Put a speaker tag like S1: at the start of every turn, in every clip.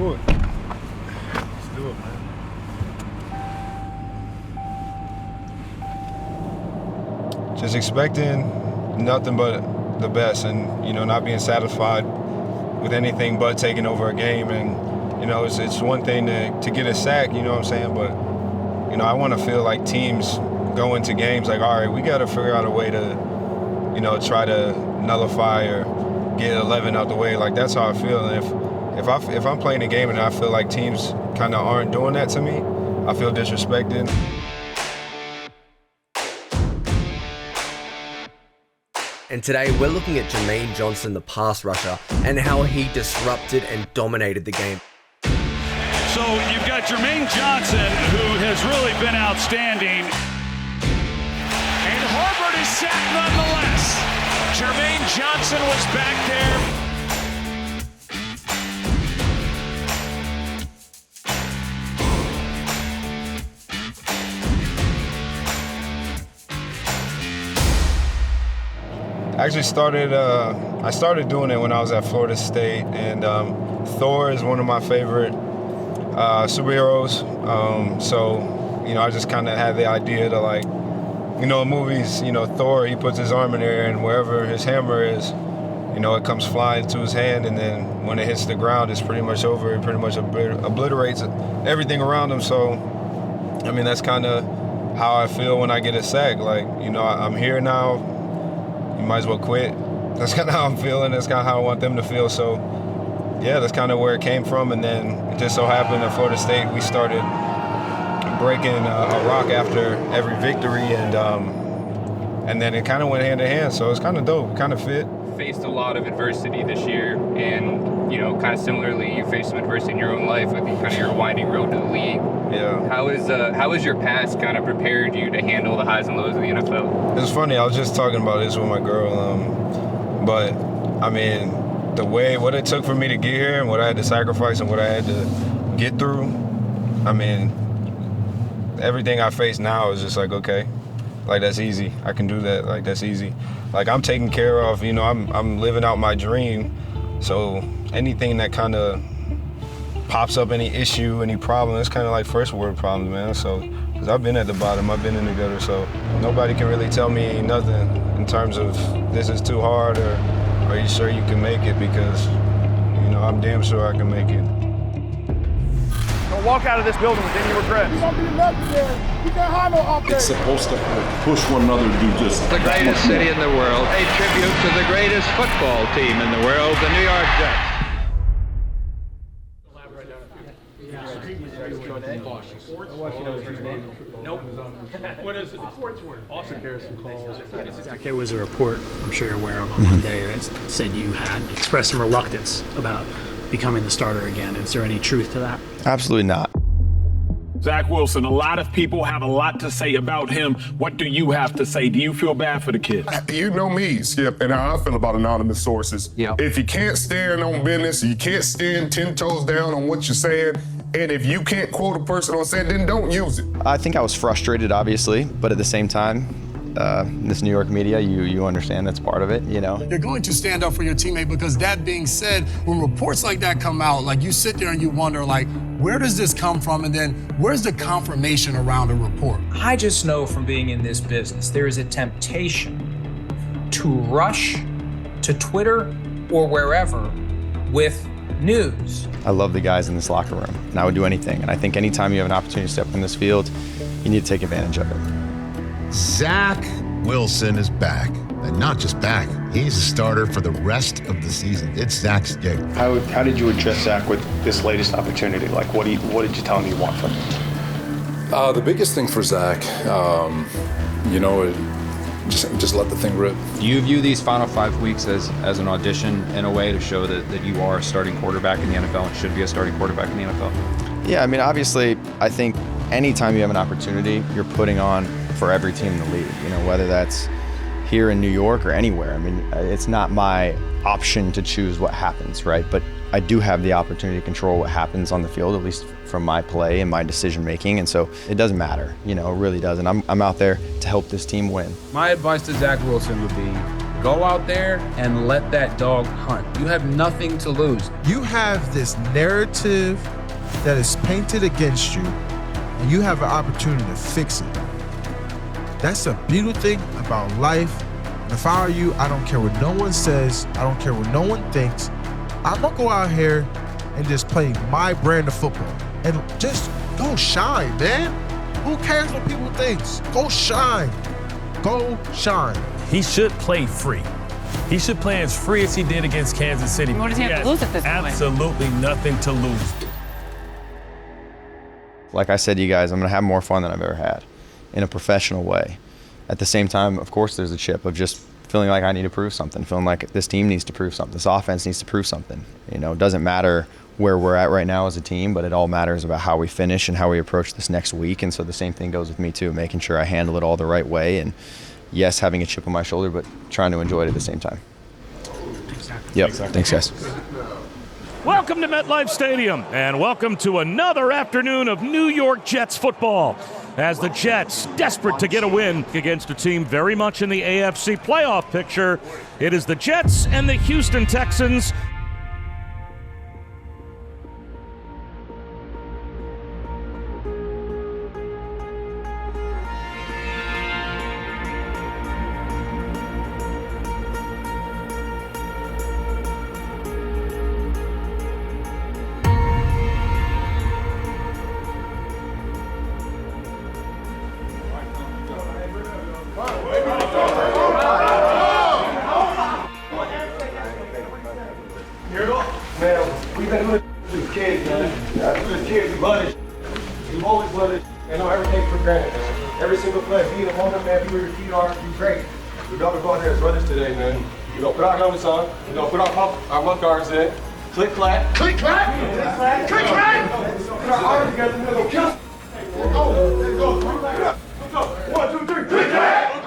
S1: do it. Let's do it, man. Just expecting nothing but the best, and not being satisfied with anything but taking over a game. And it's one thing to get a sack, you know what I'm saying, but I want to feel like teams go into games like, all right, we got to figure out a way to try to nullify or get 11 out the way. Like, that's how I feel. And if I'm playing a game and I feel like teams kind of aren't doing that to me, I feel disrespected.
S2: And today we're looking at Jermaine Johnson, the pass rusher, and how he disrupted and dominated the game.
S3: So you've got Jermaine Johnson, who has really been outstanding.
S4: And Harvard is sacked nonetheless. Jermaine Johnson was back there.
S1: I started doing it when I was at Florida State, and Thor is one of my favorite superheroes. So I just kind of had the idea to, like, in movies, Thor, he puts his arm in there, and wherever his hammer is, it comes flying to his hand, and then when it hits the ground, it's pretty much over. It pretty much obliterates everything around him. So, that's kind of how I feel when I get a sack. Like, I'm here now. You might as well quit. That's kind of how I'm feeling. That's kind of how I want them to feel. So, yeah, that's kind of where it came from. And then it just so happened at Florida State, we started breaking a rock after every victory, and then it kind of went hand in hand. So it's kind of dope, kind of fit.
S5: Faced a lot of adversity this year, and kind of similarly, you faced some adversity in your own life with kind of your winding road to the league.
S1: Yeah.
S5: How has your past kind of prepared you to handle the highs and lows of the NFL?
S1: It's funny. I was just talking about this with my girl, but what it took for me to get here and what I had to sacrifice and what I had to get through, everything I face now is just like, okay, like, that's easy. I can do that. Like, that's easy. Like, I'm taken care of. I'm living out my dream. So anything that kind of pops up, any issue, any problem, it's kind of like first world problems, man. So, because I've been at the bottom, I've been in the gutter, so nobody can really tell me nothing in terms of this is too hard or are you sure you can make it, because I'm damn sure I can make it.
S4: Don't walk out of this building with any regrets.
S6: You're gonna be left there. You can't hide no up there.
S7: It's supposed to push one another to do just
S8: the greatest city in the world. A tribute to the greatest football team in the world, the New York Jets.
S9: Zach, there was a report, I'm sure you're aware of, on Monday that said you had expressed some reluctance about becoming the starter again. Is there any truth to that?
S10: Absolutely not.
S3: Zach Wilson, a lot of people have a lot to say about him. What do you have to say? Do you feel bad for the kid?
S7: You know me, Skip, and how I feel about anonymous sources.
S2: Yeah.
S7: If you can't stand on business, you can't stand 10 toes down on what you're saying, and if you can't quote a person on saying, then don't use it.
S10: I think I was frustrated, obviously, but at the same time, this New York media, you understand that's part of it,
S6: You're going to stand up for your teammate, because that being said, when reports like that come out, like, you sit there and you wonder, like, where does this come from? And then where's the confirmation around a report?
S11: I just know from being in this business, there is a temptation to rush to Twitter or wherever with news.
S10: I love the guys in this locker room, and I would do anything. And I think anytime you have an opportunity to step in this field, you need to take advantage of it.
S12: Zach Wilson is back. And not just back, he's a starter for the rest of the season. It's Zach's day.
S13: How did you address Zach with this latest opportunity? Like, what did you tell him you want from him?
S7: The biggest thing for Zach, just let the thing rip.
S14: Do you view these final 5 weeks as an audition in a way to show that you are a starting quarterback in the NFL and should be a starting quarterback in the NFL?
S10: Yeah, obviously, I think anytime you have an opportunity, you're putting on for every team in the league, whether that's here in New York or anywhere. It's not my option to choose what happens, right? But I do have the opportunity to control what happens on the field, at least from my play and my decision making. And so it doesn't matter, it really doesn't. I'm out there to help this team win.
S15: My advice to Zach Wilson would be Go out there and let that dog hunt. You have nothing to lose.
S16: You have this narrative that is painted against you, and you have an opportunity to fix it. That's the beautiful thing about life. And if I were you, I don't care what no one says. I don't care what no one thinks. I'm gonna go out here and just play my brand of football. And just go shine, man. Who cares what people think? Go shine. Go shine.
S17: He should play free. He should play as free as he did against Kansas City.
S18: What does he have to lose at this point?
S17: Absolutely nothing to lose.
S10: Like I said to you guys, I'm going to have more fun than I've ever had in a professional way. At the same time, of course, there's a chip of just feeling like I need to prove something, feeling like this team needs to prove something, this offense needs to prove something. You know, it doesn't matter where we're at right now as a team, but it all matters about how we finish and how we approach this next week. And so the same thing goes with me too, making sure I handle it all the right way. And yes, having a chip on my shoulder, but trying to enjoy it at the same time. Yep. Thanks, guys.
S4: Welcome to MetLife Stadium, and welcome to another afternoon of New York Jets football. As the Jets, desperate to get a win against a team very much in the AFC playoff picture, it is the Jets and the Houston Texans.
S19: Click, clap. Click, clap. Click, clap. Click, clap. Put our arms together and go kill. Let's go. Let's go. 1, 2, 3. Click, clap.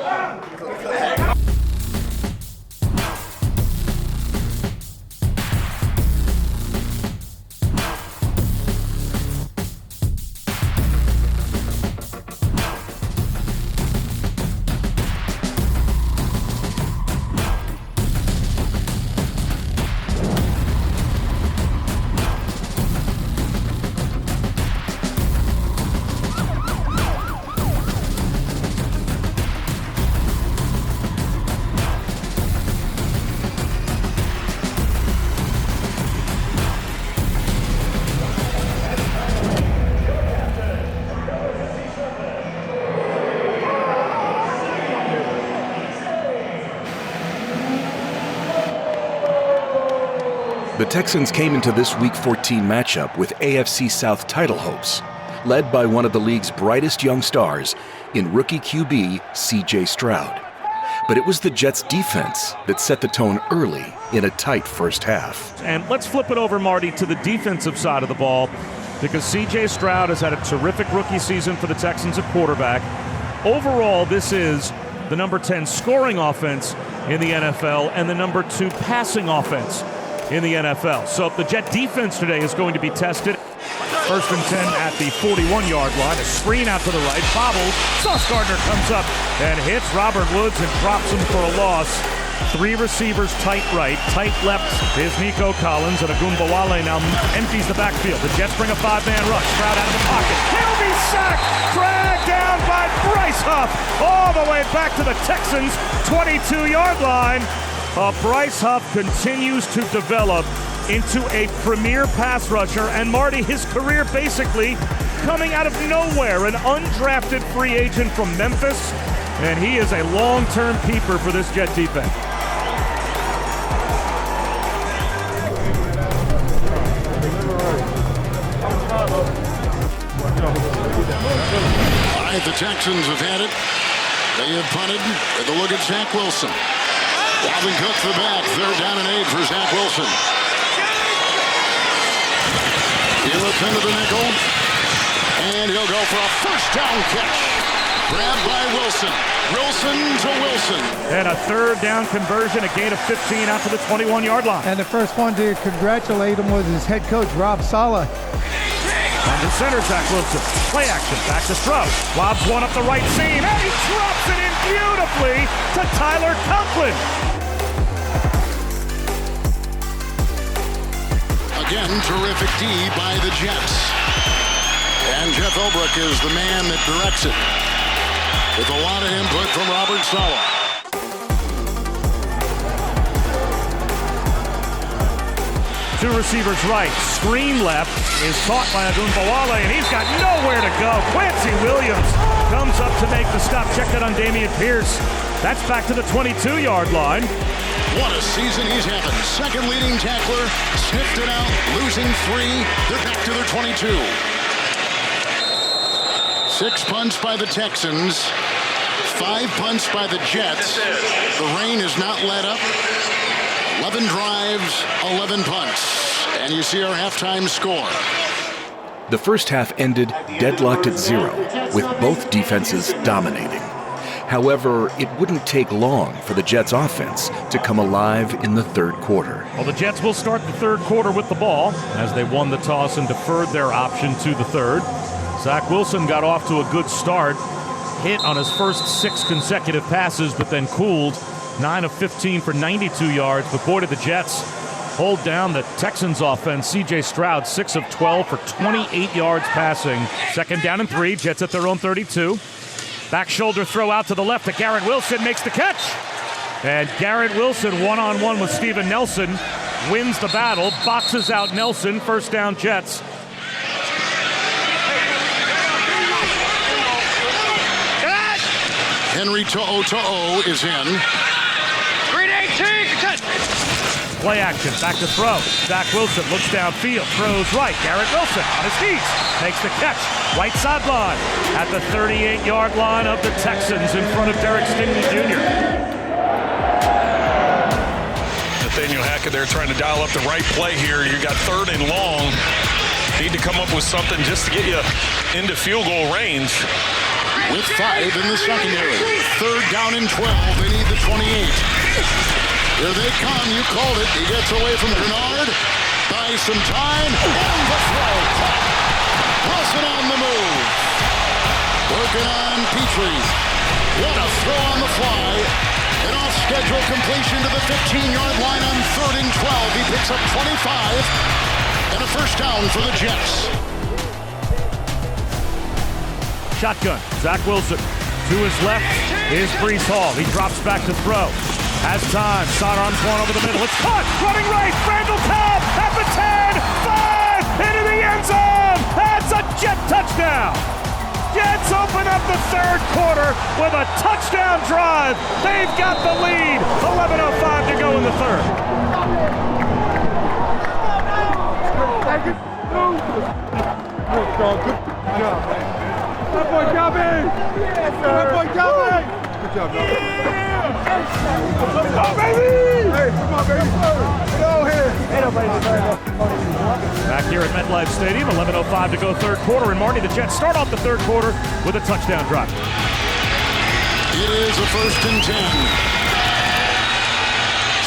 S20: The Texans came into this Week 14 matchup with AFC South title hopes, led by one of the league's brightest young stars in rookie QB C.J. Stroud. But it was the Jets' defense that set the tone early in a tight first half.
S4: And let's flip it over, Marty, to the defensive side of the ball, because C.J. Stroud has had a terrific rookie season for the Texans at quarterback. Overall, this is the number 10 scoring offense in the NFL and the number 2 passing offense in the NFL. So the Jet defense today is going to be tested. 1st and 10 at the 41-yard line. A screen out to the right. Bobbles. Sauce Gardner comes up and hits Robert Woods and drops him for a loss. 3 receivers tight right. Tight left is Nico Collins, and Agumbawale now empties the backfield. The Jets bring a 5-man rush. Stroud out of the pocket. He'll be sacked. Dragged down by Bryce Huff. All the way back to the Texans' 22-yard line. Bryce Huff continues to develop into a premier pass rusher, and Marty, his career basically coming out of nowhere, an undrafted free agent from Memphis, and he is a long-term keeper for this Jet defense.
S21: All right, the Texans have had it. They have punted. Take a look at Zach Wilson. Dalvin Cook the back. 3rd down and 8 for Zach Wilson. He looks into the nickel, and he'll go for a 1st down catch. Grabbed by Wilson. Wilson to Wilson.
S4: And a 3rd down conversion, a gain of 15 out to the 21-yard line.
S22: And the first one to congratulate him was his head coach, Rob Saleh.
S4: On the center, Zach Wilson. Play action, back to Stroud. Lobs one up the right seam, and he drops it in beautifully to Tyler Conklin.
S21: Again, terrific D by the Jets. And Jeff Elbrook is the man that directs it, with a lot of input from Robert Saleh.
S4: Two receivers right, screen left, is caught by Agunbowale, and he's got nowhere to go. Quincy Williams comes up to make the stop. Check that on Dameon Pierce. That's back to the 22-yard line.
S21: What a season he's having. Second leading tackler, sniffed it out, losing 3. They're back to their 22. 6 punts by the Texans, 5 punts by the Jets. The rain has not let up. 11 drives, 11 punts. And you see our halftime score.
S20: The first half ended deadlocked at 0, with both defenses dominating. However, it wouldn't take long for the Jets' offense to come alive in the third quarter.
S4: Well, the Jets will start the third quarter with the ball, as they won the toss and deferred their option to the third. Zach Wilson got off to a good start, hit on his first 6 consecutive passes, but then cooled. 9 of 15 for 92 yards, but boy did the Jets hold down the Texans offense. C.J. Stroud, 6 of 12 for 28 yards passing. Second down and 3, Jets at their own 32. Back shoulder throw out to the left to Garrett Wilson, makes the catch. And Garrett Wilson one-on-one with Steven Nelson, wins the battle, boxes out Nelson, first down Jets.
S21: Henry To'o is in.
S4: Play action, back to throw. Zach Wilson looks downfield, throws right. Garrett Wilson on his feet, makes the catch. Right sideline at the 38-yard line of the Texans in front of Derek Stingley Jr.
S5: Nathaniel Hackett there trying to dial up the right play here. You got 3rd and long. Need to come up with something just to get you into field goal range.
S21: With 5 in the secondary. 3rd down and 12. They need the 28. Here they come. You called it. He gets away from Grenard. Buys some time. And the throw. Wilson on the move. Working on Petrie. What a throw on the fly. An off-schedule completion to the 15-yard line on 3rd and 12. He picks up 25. And a first down for the Jets.
S4: Shotgun, Zach Wilson. To his left is Breece Hall. He drops back to throw. Has time. Sidearms one over the middle. It's caught. Running right. Randall Cobb at the 10. 5 into the end zone. That's a Jet touchdown. Jets open up the third quarter with a touchdown drive. They've got the lead. 11:05 to go in the third.
S19: Good job, man. That boy got me! Yes, sir! That boy got me! Good job, man. Let's go, baby! Hey, come on, baby! Go ahead!
S4: Back here at MetLife Stadium, 11:05 to go third quarter. And Marty, the Jets start off the third quarter with a touchdown drive.
S21: It is a 1st and 10.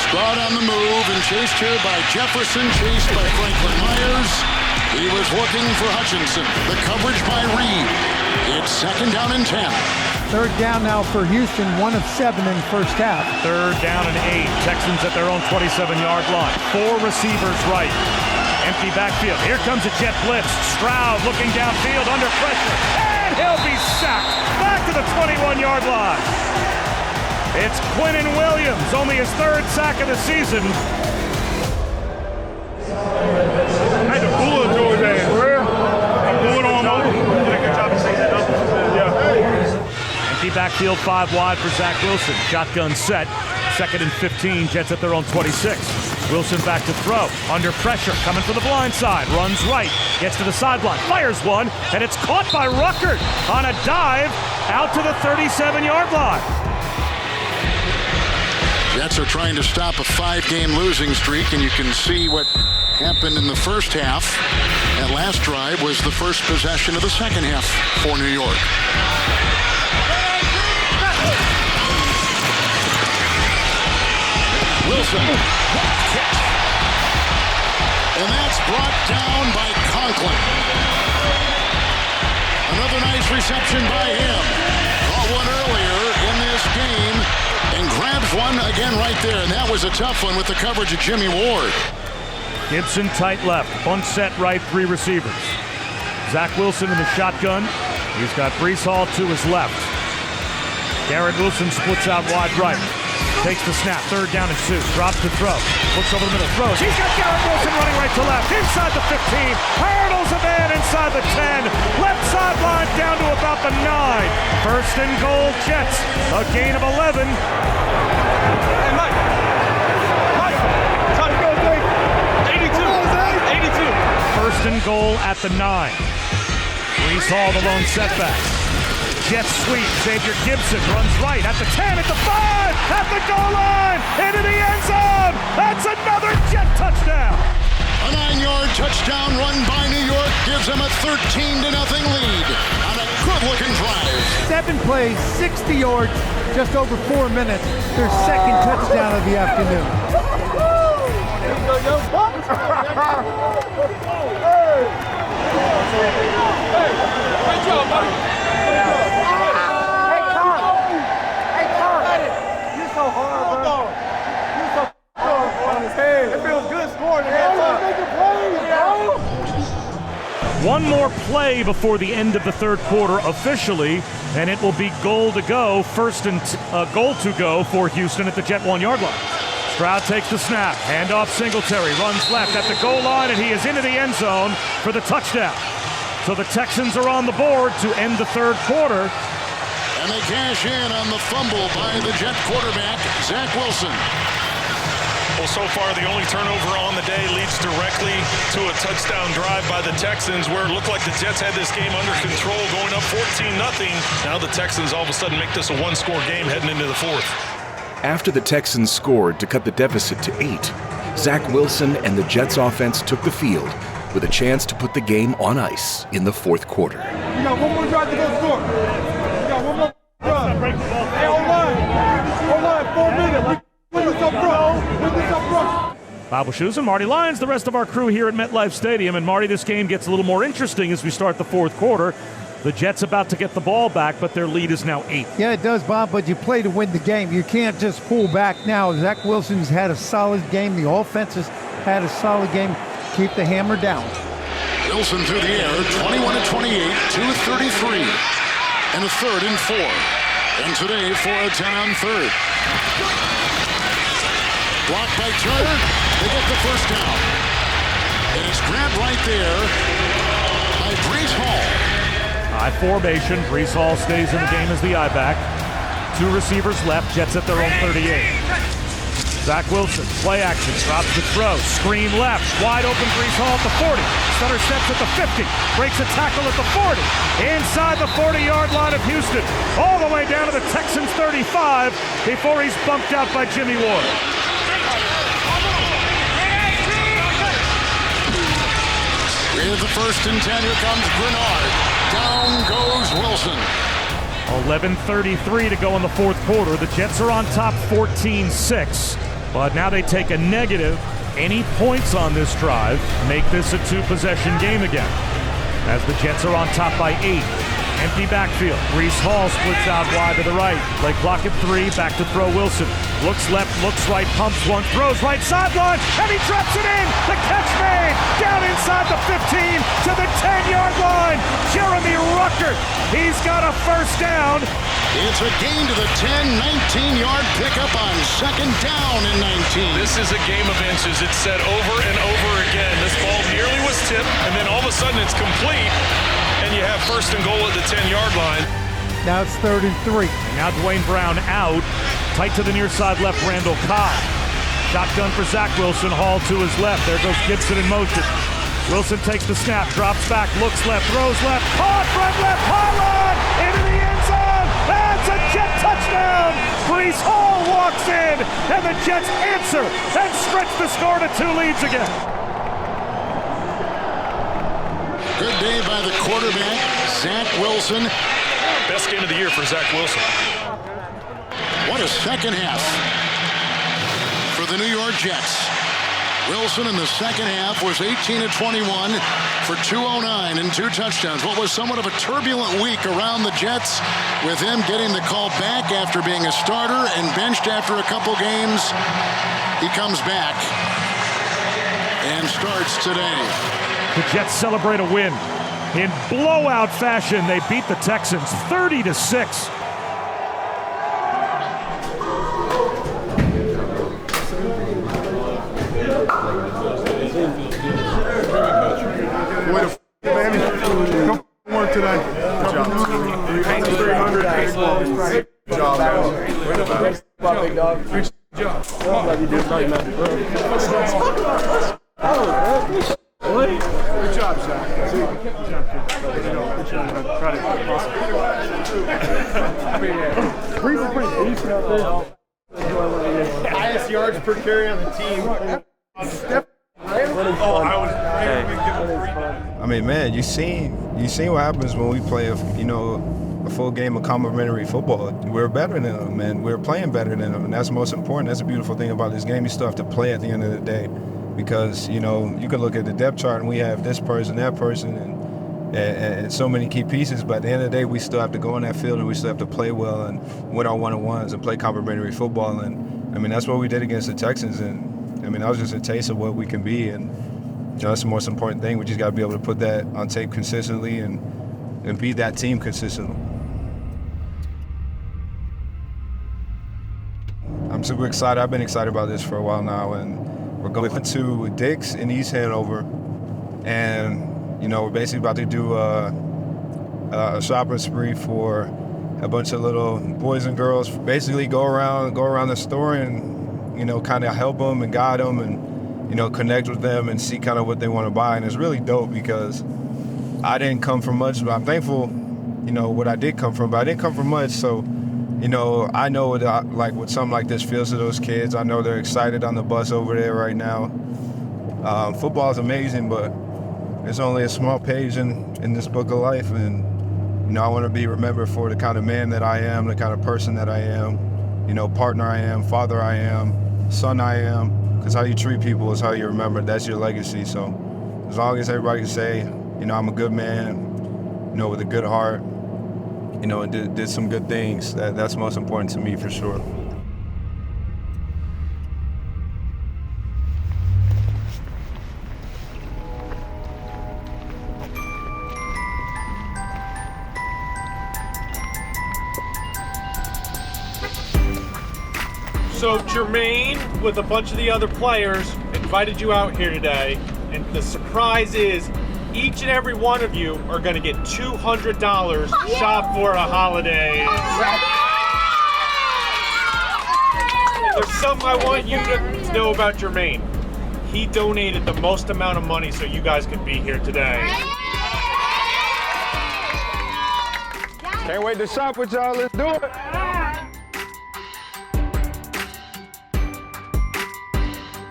S21: Stroud on the move and chased here by Jefferson, chased by Franklin Myers. He was looking for Hutchinson. The coverage by Reed. It's 2nd down and 10.
S22: 3rd down now for Houston, 1 of 7 in the first half.
S4: 3rd down and 8. Texans at their own 27-yard line. 4 receivers right. Empty backfield. Here comes a jet blitz. Stroud looking downfield under pressure. And he'll be sacked. Back to the 21-yard line. It's Quinnen Williams, only his 3rd sack of the season.
S19: Had to pull it to his ass, bro. Pull it on over. Good job to say that up. Yeah.
S4: Empty backfield, 5 wide for Zach Wilson. Shotgun set. 2nd and 15. Jets at their own 26. Wilson back to throw. Under pressure. Coming for the blind side. Runs right. Gets to the sideline. Fires one. And it's caught by Ruckert on a dive out to the 37-yard line.
S21: Jets are trying to stop a 5-game losing streak, and you can see what happened in the first half. That last drive was the first possession of the second half for New York. Wilson. And that's brought down by Conklin. Another nice reception by him. Caught one earlier in this game and grabs one again right there. And that was a tough one with the coverage of Jimmy Ward.
S4: Gibson tight left, bunch set right, 3 receivers. Zach Wilson in the shotgun. He's got Breece Hall to his left. Garrett Wilson splits out wide right. Takes the snap, 3rd down and 2. Drops to throw. Looks over the middle, throws. He's got Garrett Wilson running right to left. Inside the 15. Hurdles a man inside the 10. Left sideline down to about the 9. 1st and goal, Jets. A gain of 11.
S19: Hey, Mike. Time to go, Zay. 82. 82.
S4: 1st and goal at the 9. Breece Hall, the lone setback. Jets sweep. Xavier Gibson runs right at the 10, at the 5, at the goal line, into the end zone. That's another Jet touchdown.
S21: A 9-yard touchdown run by New York gives them a 13-0 lead on a good-looking drive.
S22: 7 plays, 60 yards, just over 4 minutes. Their 2nd touchdown of the afternoon.
S19: Great job, buddy. So hard, bro. You're so on his head. It feels good scoring that time.
S4: One more play before the end of the 3rd quarter officially, and it will be goal to go. Goal to go for Houston at the Jet 1-yard line. Stroud takes the snap, handoff Singletary, runs left at the goal line, and he is into the end zone for the touchdown. So the Texans are on the board to end the 3rd quarter.
S21: And they cash in on the fumble by the Jet quarterback, Zach Wilson.
S5: Well, so far, the only turnover on the day leads directly to a touchdown drive by the Texans, where it looked like the Jets had this game under control, going up 14-0. Now the Texans all of a sudden make this a 1-score game heading into the 4th.
S20: After the Texans scored to cut the deficit to 8, Zach Wilson and the Jets offense took the field with a chance to put the game on ice in the 4th quarter.
S19: We got one more drive to go score. We got one more drive. Hey, hold on, 4 minutes. Win this up front.
S4: Bob Wischusen, Marty Lyons, the rest of our crew here at MetLife Stadium. And Marty, this game gets a little more interesting as we start the 4th quarter. The Jets about to get the ball back, but their lead is now 8.
S22: Yeah, it does, Bob, but you play to win the game. You can't just pull back now. Zach Wilson's had a solid game. The offense has had a solid game. Keep the hammer down.
S21: Wilson through the air, 21-28, 2:33, and a 3rd and 4. And today for a 10 on 3rd. Blocked by Turner, they get the 1st down. And it's grabbed right there by Breece Hall.
S4: High formation. Breece Hall stays in the game as the I-back. 2 receivers left. Jets at their own 38. Zach Wilson, play action, drops the throw, screen left, wide open Breece Hall at the 40. Sutter steps at the 50, breaks a tackle at the 40. Inside the 40-yard line of Houston, all the way down to the Texans' 35 before he's bumped out by Jimmy Ward.
S21: With the 1st and 10, here comes Bernard. Down goes Wilson.
S4: 11:33 to go in the 4th quarter. The Jets are on top 14-6, but now they take a negative. Any points on this drive make this a 2-possession game again, as the Jets are on top by 8. Empty backfield. Breece Hall splits out wide to the right. Play clock at 3, back to throw Wilson. Looks left, looks right, pumps one, throws right sideline, and he drops it in. The catch made. Down inside the 15 to the 10-yard line. Jeremy Ruckert. He's got a 1st down.
S21: It's a gain to the 10, 19-yard pickup on 2nd down and 19.
S5: This is a game of inches. It's said over and over again. This ball nearly was tipped, and then all of a sudden it's complete, and you have 1st and goal at the 10-yard line.
S22: Now it's 3rd and 3.
S4: And now Dwayne Brown out. Tight to the near side left, Randall Cobb. Shotgun for Zach Wilson. Hall to his left. There goes Gibson in motion. Wilson takes the snap, drops back, looks left, throws left. Caught from left, Holland into the end zone. That's a Jet touchdown. Breece Hall walks in, and the Jets answer and stretch the score to 2 leads again.
S21: Good day by the quarterback, Zach Wilson.
S5: Best game of the year for Zach Wilson.
S21: What a 2nd half for the New York Jets. Wilson in the 2nd half was 18-21 for 209 and 2 touchdowns. What was somewhat of a turbulent week around the Jets, with him getting the call back after being a starter and benched after a couple games. He comes back and starts today.
S4: The Jets celebrate a win. In blowout fashion, they beat the Texans 30-6.
S19: Way to man. Come work today. Good job. 300. Good job, man. Big dog. Good job. Good job, Zach.
S1: Highest yards per carry on the team.
S10: I mean, man, you seen what happens when we play a full game of complimentary football. We're better than them, and we're playing better than them, and that's most important. That's the beautiful thing about this game. You still have to play at the end of the day, because you can look at the depth chart and we have this person, that person, and so many key pieces. But at the end of the day, we still have to go on that field and we still have to play well and win our one-on-ones and play complimentary football. And I mean, that's what we did against the Texans, and I mean, that was just a taste of what we can be. And that's the most important thing. We just got to be able to put that on tape consistently and beat that team consistently. I'm super excited. I've been excited about this for a while now, and we're going to Dick's in East Hanover, and we're basically about to do a shopping spree for a bunch of little boys and girls. Basically, go around the store and kind of help them and guide them and connect with them and see kind of what they want to buy. And it's really dope because I didn't come from much, but I'm thankful, what I did come from. But I didn't come from much, so. I know what something like this feels to those kids. I know they're excited on the bus over there right now. Football is amazing, but there's only a small page in this book of life, and I want to be remembered for the kind of man that I am, the kind of person that I am, partner I am, father I am, son I am. Because how you treat people is how you remember. That's your legacy. So as long as everybody can say, I'm a good man, with a good heart, and did some good things. That's most important to me for sure.
S1: So Jermaine, with a bunch of the other players, invited you out here today, and the surprise is each and every one of you are going to get $200 shop for a holiday. There's something I want you to know about Jermaine. He donated the most amount of money so you guys could be here today.
S19: Can't wait to shop with y'all. Let's do it.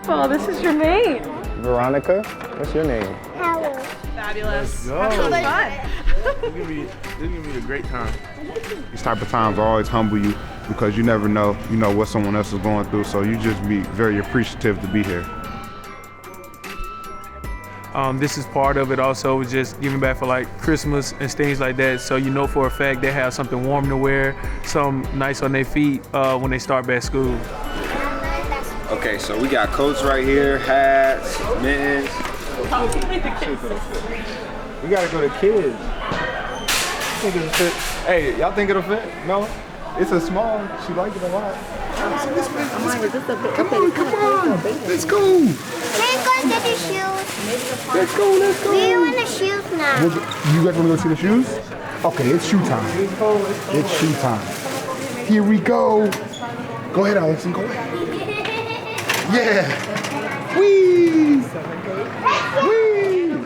S18: Oh, this is Jermaine.
S23: Veronica, what's your name?
S18: Fabulous.
S19: Let's
S18: go.
S19: Have fun. This is gonna be a great time. These type of times always humble you because you never know, what someone else is going through. So you just be very appreciative to be here.
S24: This is part of it also, just giving back for like Christmas and things like that. So for a fact they have something warm to wear, something nice on their feet when they start back school.
S10: Okay, so we got coats right here, hats, mittens. We gotta go to kids. Think it'll fit. Hey, y'all think it'll fit? No? It's a small. She liked it a lot.
S21: Come on. Let's go.
S25: Let's go get the shoes.
S21: Let's go.
S25: We want the shoes now.
S21: You guys want to go see the shoes? Okay, it's shoe time. It's shoe time. Here we go. Go ahead, Allison. Go ahead. Yeah. Whee!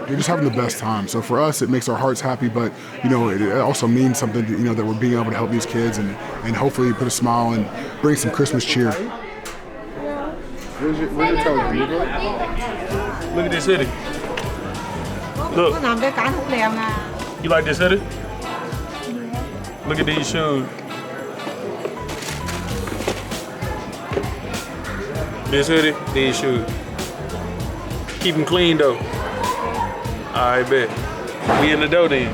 S21: We're just having the best time. So for us, it makes our hearts happy, but it also means something, that we're being able to help these kids and hopefully put a smile and bring some Christmas cheer.
S19: Where's your toes?
S24: Look at this hoodie. Look. You like this hoodie? Look at these shoes. This hoodie, these shoes. Keep them clean though. I bet. We in the dough then.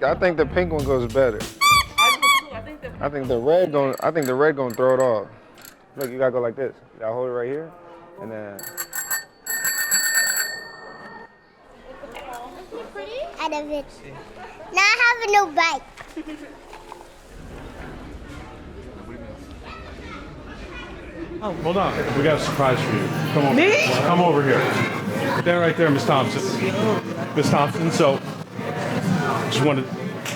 S2: I think the pink one goes better. I think the red gonna throw it off. Look, you gotta go like this. You gotta hold it right here, and then.
S25: Out of it. Now I have a new bike.
S1: Oh, hold on. We got a surprise for you. Come over. Me? Come over here. There, right there, Miss Thompson. Miss Thompson. So, just want to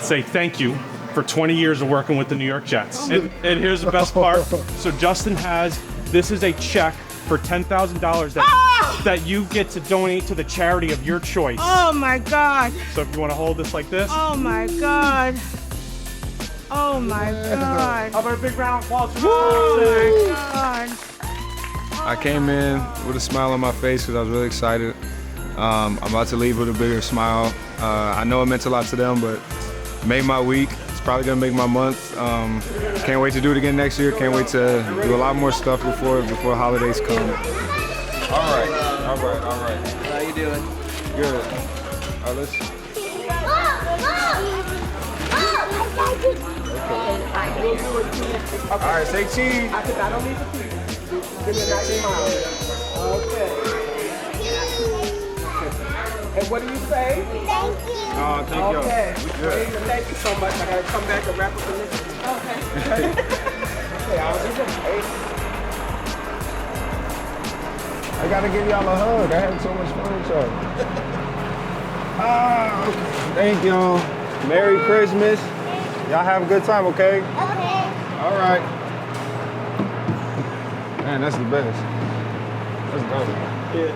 S1: say thank you for 20 years of working with the New York Jets. And here's the best part. So Justin this is a check for $10,000 that you get to donate to the charity of your choice.
S3: Oh my God.
S1: So if you want to hold this like this.
S3: Oh my God. Oh my God.
S1: How about a big round of applause for
S3: Oh my God.
S2: I came in with a smile on my face because I was really excited. I'm about to leave with a bigger smile. I know it meant a lot to them, but it made my week. It's probably gonna make my month. Can't wait to do it again next year. Can't wait to do a lot more stuff before holidays come. All right.
S6: How you doing?
S2: Good. All right, let's. All right, say cheese.
S6: I don't need the cheese. Give me a nice smile. Okay. And what do you say?
S25: Thank you.
S2: Thank you.
S6: Okay.
S2: Good.
S6: Thank you so much. I gotta come back and wrap up the list. Okay. Okay, I'll do that.
S2: I gotta give y'all a hug. I had so much fun with y'all. Thank y'all. Merry Christmas. Y'all have a good time, okay?
S25: Okay.
S2: All right. Man, that's the best. That's dope.
S6: Yeah.